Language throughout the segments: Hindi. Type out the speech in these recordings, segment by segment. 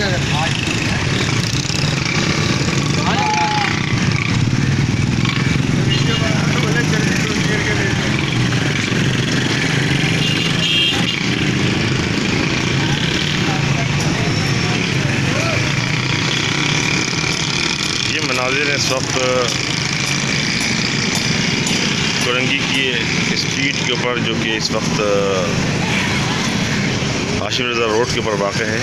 ये मनाजिर है इस वक्त कोरंगी की स्ट्रीट के ऊपर, जो कि इस वक्त हाशिम रज़ा रोड के ऊपर वाक़ है,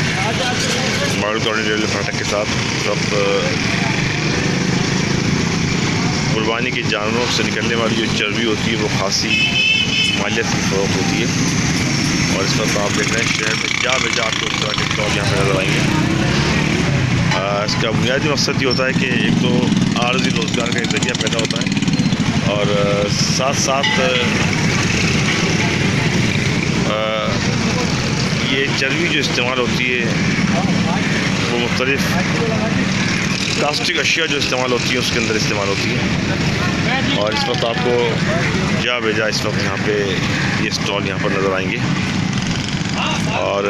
मॉडल कॉलोनी रेलवे फाटक के साथ। इस वक्त कुर्बानी के जानवरों से निकलने वाली जो चर्बी होती है वो खासी मालियत की फ़रोख्त होती है। और इस वक्त आप देख रहे हैं शहर में जा बजा आपको इस तरह के स्टॉल यहाँ पर नज़र आएंगे। इसका बुनियादी मकसद ये होता है कि एक तो आर्ज़ी रोज़गार का एक ज़रिया पैदा होता है, और साथ साथ ये चर्बी जो इस्तेमाल होती है वो मुख्तलिफ़ प्लास्टिक अशिया जो इस्तेमाल होती है उसके अंदर इस्तेमाल होती है। और इस वक्त आपको जा बेजा इस वक्त यहाँ पे ये स्टॉल यहाँ पर नज़र आएंगे। और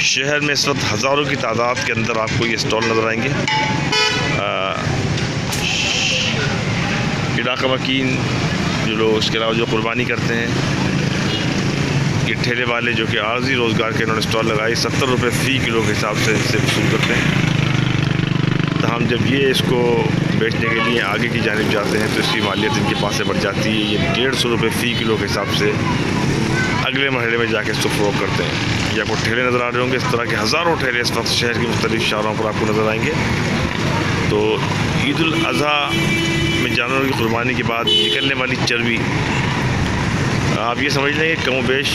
शहर में इस वक्त हज़ारों की तादाद के अंदर आपको ये स्टॉल नज़र आएंगे। इलाका वकील जो लोग, इसके अलावा जो कुर्बानी करते हैं, ये ठेले वाले जो कि आर्ज़ी रोज़गार के इन्होंने स्टॉल लगाए 70 रुपये फ़ी किलो के हिसाब से इनसे वसूल करते हैं। तो हम जब ये इसको बेचने के लिए आगे की जानिब जाते हैं तो इसकी मालियत इनके पास से बढ़ जाती है। ये 150 रुपये फ़ी किलो के हिसाब से अगले मरहले में जाके इसको फ़रोख्त करते हैं। ये आपको ठेले नज़र आ रहे होंगे, इस तरह के हज़ारों ठेले इस वक्त शहर के मुख्तलिफ़ शहरों पर आपको नज़र आएंगे। तो ईद उल अज़हा में जानवरों की कुर्बानी के बाद निकलने वाली चर्बी, आप ये समझ लें कि कम बेश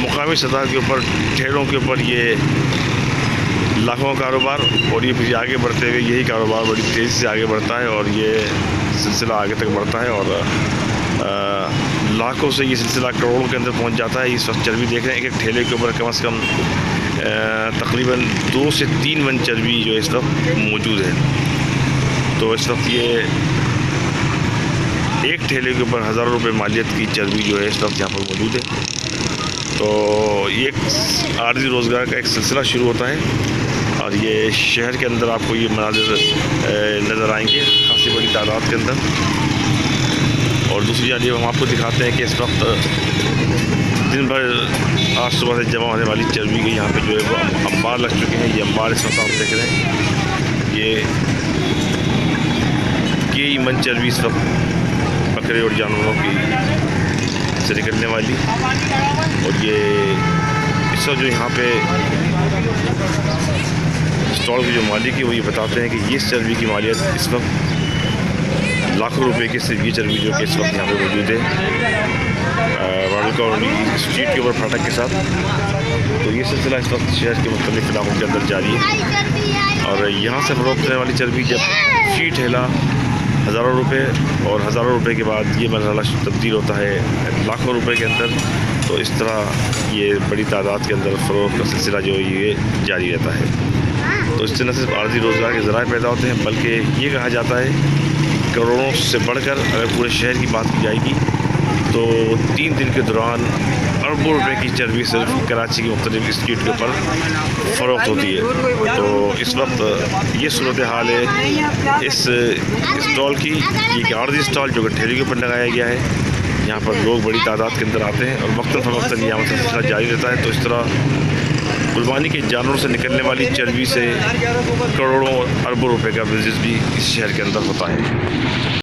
मुकामी सतह के ऊपर ठेलों के ऊपर ये लाखों का कारोबार, और ये फिर आगे बढ़ते हुए यही कारोबार बड़ी तेज़ी से आगे बढ़ता है और ये सिलसिला आगे तक बढ़ता है। और लाखों से ये सिलसिला करोड़ों के अंदर पहुंच जाता है। इस वक्त चर्बी देख रहे हैं, एक ठेले के ऊपर कम से कम तकरीबन 2 से 3 मन चर्बी जो इस वक्त मौजूद है। तो इस वक्त ये एक ठेले के ऊपर हज़ारों रुपये मालियत की चर्बी जो है इस वक्त यहाँ पर मौजूद है। तो ये एक आर्ज़ी रोज़गार का एक सिलसिला शुरू होता है, और ये शहर के अंदर आपको ये मनाज़िर नज़र आएंगे खासी बड़ी तादाद के अंदर। और दूसरी जानिब हम आपको दिखाते हैं कि इस वक्त दिन भर आज सुबह से जमा होने वाली चर्बी के यहाँ पे जो है वो अंबार लग चुके हैं। ये अंबार इस वक्त आप देख रहे हैं, ये मन चर्बी इस वक्त बकरे और जानवरों की से निकलने वाली। और ये इस वक्त जो यहाँ पे स्टॉल के जो मालिक है वो ये बताते हैं कि ये चर्बी की मालियत इस वक्त लाखों रुपए की सिर्फ ये चर्बी जो कि इस वक्त यहाँ पे मौजूद है मॉडल कॉलोनी स्ट्रीट के ऊपर फाटक के साथ। तो ये सिलसिला इस वक्त शहर के मुख्तलिफ इलाकों के अंदर जारी है। और यहाँ से फ़रोख्त होने वाली चर्बी जब फ़ी ठेला हज़ारों रुपये, और हज़ारों रुपये के बाद ये मरहला तब्दील होता है लाखों रुपए के अंदर। तो इस तरह ये बड़ी तादाद के अंदर फ़रोख्त का सिलसिला जो ये जारी रहता है। तो इससे न सिर्फ आर्ज़ी रोज़गार के ज़राए पैदा होते हैं, बल्कि ये कहा जाता है करोड़ों से बढ़कर अगर पूरे शहर की बात की जाएगी तो 3 दिन के दौरान अरबों रुपए की चर्बी सिर्फ कराची की मुख्तलिफ स्ट्रीट के ऊपर फ़रोख्त होती है। तो इस वक्त ये सूरत हाल है इस स्टॉल की। ये आर्ज़ी स्टॉल जो कि ठेले के ऊपर लगाया गया है, यहाँ पर लोग बड़ी तादाद के अंदर आते हैं और वक्तन फ़वक्तन यहाँ पर सिलसिला जारी रहता है। तो इस तरह कुर्बानी के जानवरों से निकलने वाली चर्बी से करोड़ों अरबों रुपए का बिज़नेस भी इस शहर के अंदर होता है।